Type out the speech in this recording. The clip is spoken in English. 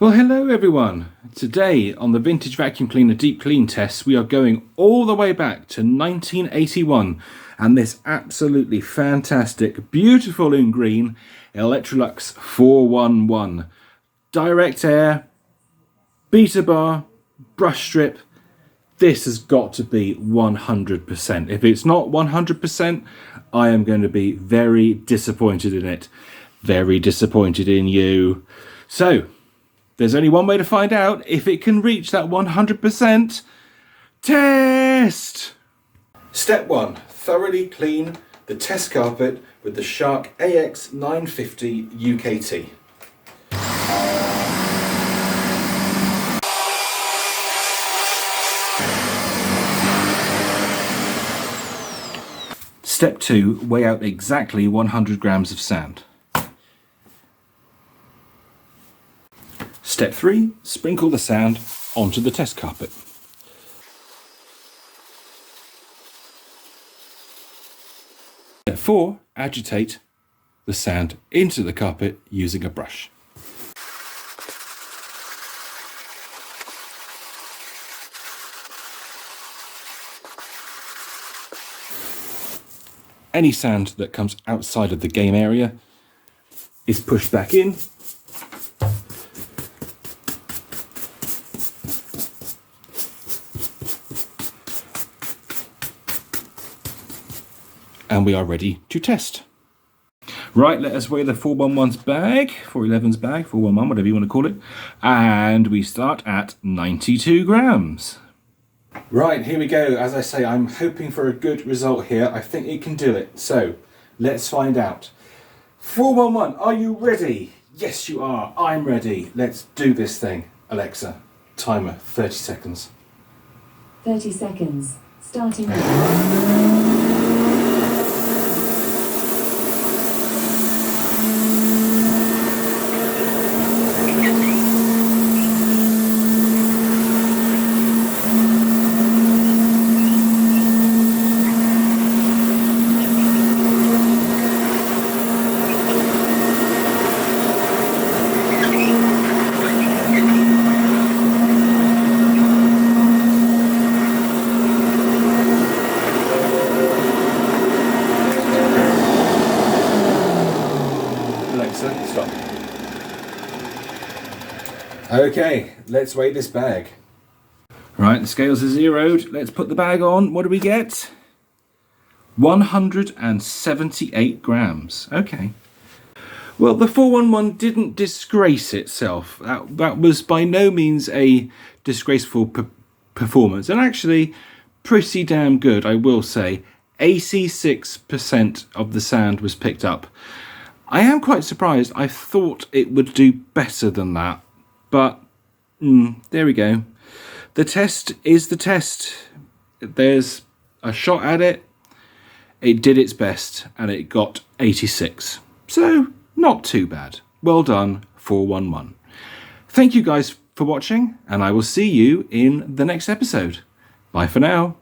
Well, hello everyone. Today on the Vintage Vacuum Cleaner Deep Clean test, we are going all the way back to 1981 and this absolutely fantastic, beautiful in green Electrolux 411. Direct air, beater bar, brush strip. This has got to be 100%. If it's not 100%, I am going to be very disappointed in it. Very disappointed in you. So, there's only one way to find out if it can reach that 100% test. Step 1. Thoroughly clean the test carpet with the Shark AX950 UKT. Step 2. Weigh out exactly 100 grams of sand. Step 3, sprinkle the sand onto the test carpet. Step 4, agitate the sand into the carpet using a brush. Any sand that comes outside of the game area is pushed back in. And we are ready to test. Right, let us weigh the 411's bag, 411's bag, 411, whatever you want to call it. And we start at 92 grams. Right, here we go. As I say, I'm hoping for a good result here. I think it can do it. So, let's find out. 411, are you ready? Yes, you are. I'm ready. Let's do this thing. Alexa, timer, 30 seconds. 30 seconds, starting now. Stop. Okay, let's weigh this bag. Right, the scales are zeroed. Let's put the bag on. What do we get? 178 grams. Okay. Well, the 411 didn't disgrace itself. That was by no means a disgraceful performance. And actually, pretty damn good, I will say. 86% of the sand was picked up. I am quite surprised. I thought it would do better than that. But, there we go. The test is the test. There's a shot at it. It did its best and it got 86. So, not too bad. Well done, 411. Thank you guys for watching and I will see you in the next episode. Bye for now.